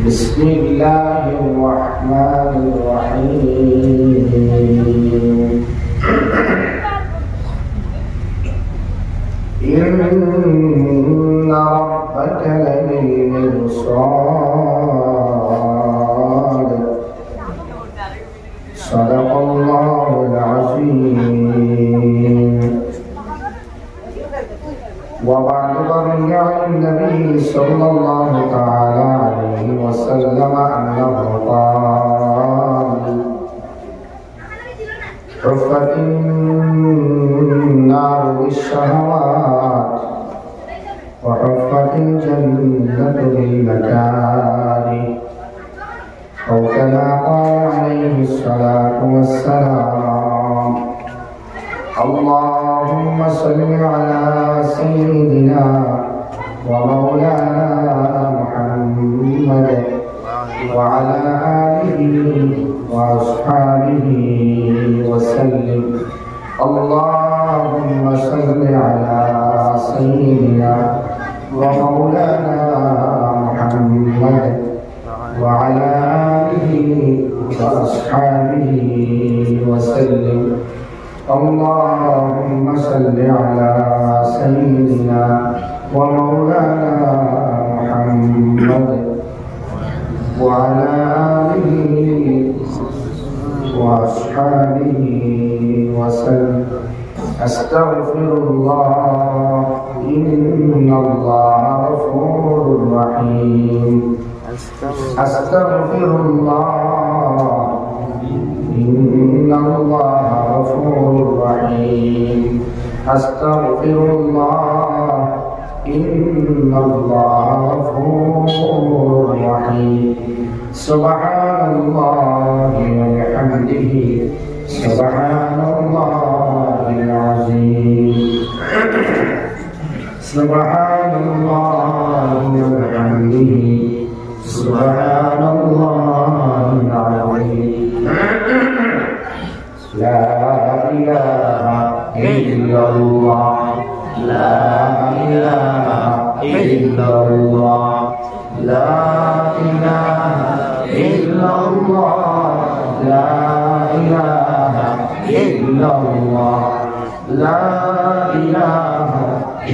بسم الله الرحمن الرحيم إن ربك لبالمرصاد صدق الله العظيم. وبعد روي عن النبي صلى الله تعالى عليه وسلم أنه قال: حفت النار بالشهوات وحفت الجنة بالمكاره، أو كما قال عليه الصلاة والسلام. اللهم صل على سيدنا ومولانا محمد وعلى آله وأصحابه وسلم. اللهم صل على سيدنا ومولانا محمد وعلى آله وأصحابه وسلم. اللهم صل على سيدنا ومولانا محمد وعلى آله وأصحابه وسلم. أستغفر الله إن الله غفور رحيم. أستغفر الله إن الله غفور رحيم. أستغفر الله إن الله غفور رحيم. سبحان الله وبحمده سبحان الله العظيم. سبحان الله وبحمده سبحان الله العظيم. لا إله إلا الله لا إله إلا الله لا إله إلا الله لا إله إلا الله لا إله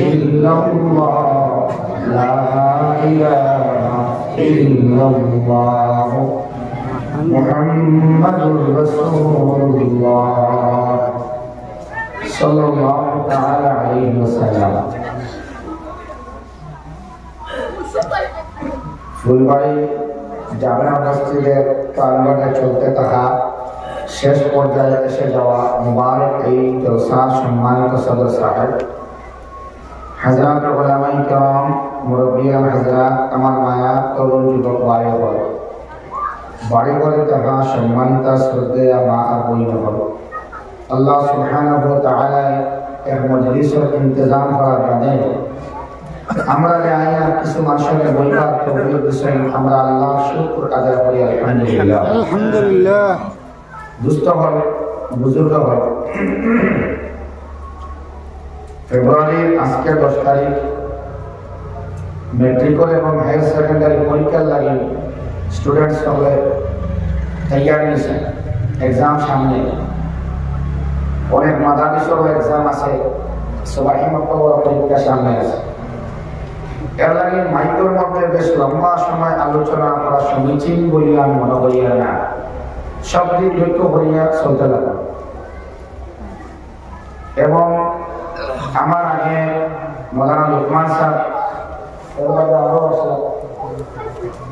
إلا الله لا إله إلا الله محمد رسول الله صلى الله تعالى عليه وسلم. ফুলবাড়ি জামে মসজিদের প্রাঙ্গণে চলতে থাকা শেষ পর্যায়ে এসে যাওয়া মুবারক এই জলসার সম্মানিত সদর সাহেব, হযরত উলামায়ে কেরাম, মুরব্বিয়ান হযরত, আমার মায়া তরুণ যুবক ভাই হল, বাড়ি ঘরে থাকা সম্মানিত শ্রদ্ধেয় মা আর বোন হল, আল্লাহ সুবহানাহু ওয়া তাআলা এর মজলিসের ইন্তজাম করার বাদে আমরা আয়া কিছু মানুষকে বলবার তৌফিক দিয়েছেন। আমরা আল্লাহর শুকর আদায় করি আলহামদুলিল্লাহ। আলহামদুলিল্লাহ। দুস্থ হল, বুজুর্গ হল, ফেব্রুয়ারির আজকে 10 তারিখ মেট্রিকল এবং হায়ার সেকেন্ডারি পরীক্ষার লাগে স্টুডেন্টস হলে তৈয়ারি নিয়েছেন। এক্সাম সামনে, অনেক মাদারিসেরও এক্সাম আছে, সবাই মক্তবর পরীক্ষা সামনে আছে। এর লাগে মাইকের মধ্যে বেশ লম্বা সময় আলোচনা করা সমীচীন বলিয়া আমি মনে করিয়া না, সব দিক লক্ষ্য করিয়া চলতে লাগলো। এবং আমার আগে মৌলানা লুকমান সাহেব, আরো আছে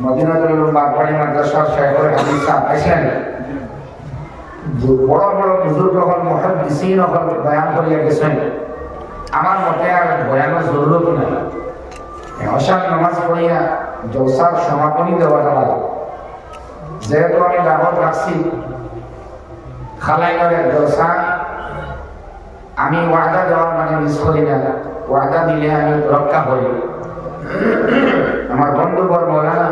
মদিনাতুল বাগবাড়ি মাদ্রাসার শাইখুল হাদিস সাহেব আছেন, বড় বড় বুজুর্গ হল, মুহাদ্দিসিন হল বয়ান করিয়া গেছেন। আমার মতে আর বয়ানের জরুরত নাই। অশান নামাজ পড়িয়া জলসার সমাপনী দেওয়াটা লাগে। যেহেতু আমি দাওয়াত রাখছি খালাইগড়ের জলসা, আমি ওয়াদা দেওয়ার মানে মিস করি না, ওয়াদা দিলে আমি রক্ষা করি। আমার বন্ধুবর মৌলানা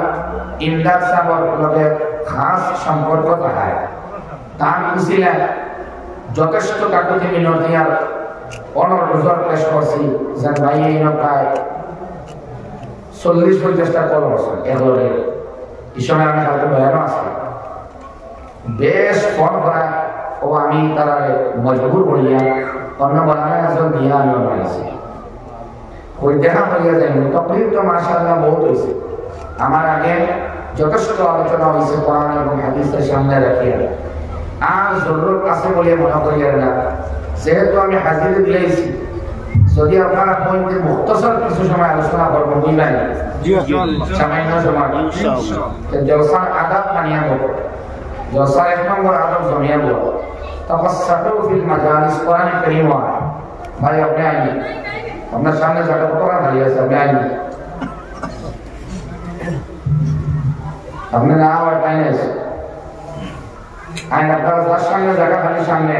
ইমদাদ সাহেবের লগে খাস সম্পর্ক থাকায় তার বুঝিলেন যথেষ্ট কাকুতি মিনতি আর অনুরোধ পেশ করছি যে ভাই এই প্রায় 40-50টা কল আছে এগুলো এই সময় আমি কালকে বয়ানও আসি বেশ ফোন করা ও আমি তারা মজবুর করিয়া অন্য বলানো একজন দিয়ে আমি বানাইছি ওই দেখা করিয়া যাই তকলিফ তো মাশাআল্লাহ বহুত হয়েছে আমার আগে যথেষ্ট আলোচনা হয়েছে কোরআন এবং হাদিসের সামনে রাখিয়া আর জরুরত আছে বলে মনে করিয়া না যেহেতু আমি হাজিরে দিয়েছি যদি আপনারা বলতে মুখতসর কিছু সময় আলোচনা করবো বুঝবেন সামান্য সময় জলসার আদাব মানিয়া বলবো জলসার 1 নম্বর আদাব জমিয়া বলবো তাফাসসাহু ফিল মাজালিস কোরআন কারীম ভাই আপনি আইনি আপনার সামনে জায়গা কতটা খালি আছে আপনি আইনি আপনি না আবার টাইম আছে আইন আপনার সামনে জায়গা খালি সামনে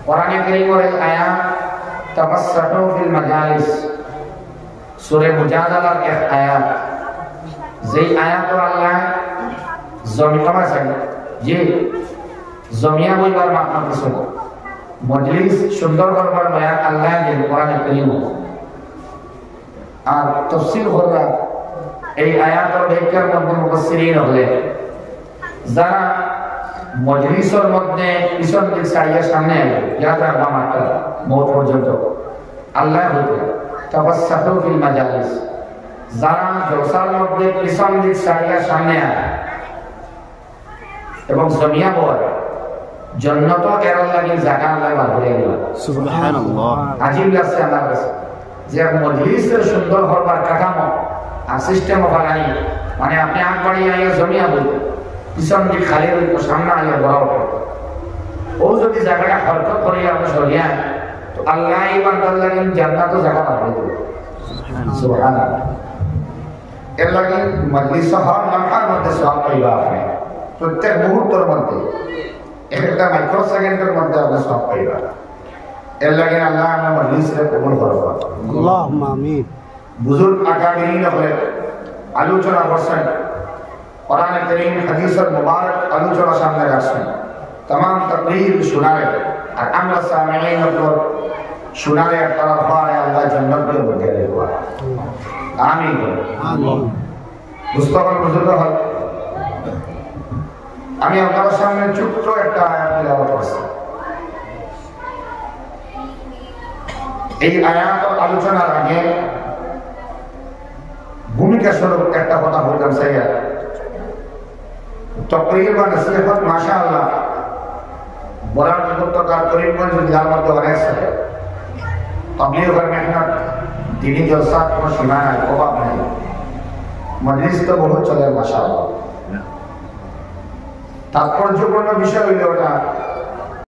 কোরআন কারীমের আয়াত তাফাসসাহু ফিল মাজালিস সূরা মুজাদালার এক আয়াত যেই আয়াত আল্লাহ জমিয়া আছে যে জমিয়া বলবার মাত্র কিছু মজলিস সুন্দর করবার বয়ান আল্লাহ যে কোরআনে কারীম আর তাফসীর হলো এই আয়াতের ব্যাখ্যার মধ্যে মুফাসসিরিন হলেন যারা মজলিসের মধ্যে পিছন দিক সাইয়া সামনে যারা বামাটা মওত পর্যন্ত আল্লাহ বলতে তাফাসসাহু ফিল মাজালিস যারা জলসার মধ্যে পিছন দিক সাইয়া সামনে এবং জমিয়া বল জান্নাত এর লাগি জায়গা আল্লাহ বার করে দিল সুবহানাল্লাহ আজিব লাগছে আল্লাহর কাছে যে মজলিসের সুন্দর হবার কাঠামো আর সিস্টেম বানানি মানে আপনি আগ বাড়িয়ে আইয়া জমিয়া বলতে পিছন দিক খালি হইতো সামনে আইয়া বড় ও যদি জায়গাটা হরকত করিয়া আপনি সরিয়া তো আল্লাহ ইবাদত লাগি জান্নাত জায়গা বার করে দিল সুবহানাল্লাহ এর লাগি মজলিস হর লম্হার মধ্যে সওয়াব পাইবা আপনি প্রত্যেক মুহূর্তের মধ্যে একটা মাইক্রো সেকেন্ডের মধ্যে আপনি সব পাইবা এর লাগে আল্লাহ আমার মজলিসে কবুল করবে আল্লাহুম্মা আমিন বুজুর্গ আকাবিরিন হলে আলোচনা করছেন কোরআন কারীম হাদিসের মুবারক আলোচনা সামনে রাখছেন तमाम तकरीर सुनाए और আমরা সামিঈন উপর শুনারে করার পরে আল্লাহ জান্নাতের মধ্যে দেওয়া আমিন আমিন মুস্তাফা বুজুর্গ হল আমি আপনাদের সামনে ছোট্ট একটা আয়াত তেলাওয়াত করছি এই আয়াত আলোচনার আগে ভূমিকা স্বরূপ একটা কথা বলতাম সাইয়া তকরীর বা নসিহত মাশাআল্লাহ বরান উপত্যকার করিমগঞ্জ জেলার মধ্যে অনেক আছে তাবলীগের মেহনত দিনী জলসা কোনো সীমা নাই অভাব নাই মজলিস তো বহুত চলে মাশাআল্লাহ তাৎপর্যপূর্ণ বিষয় হইল ওটা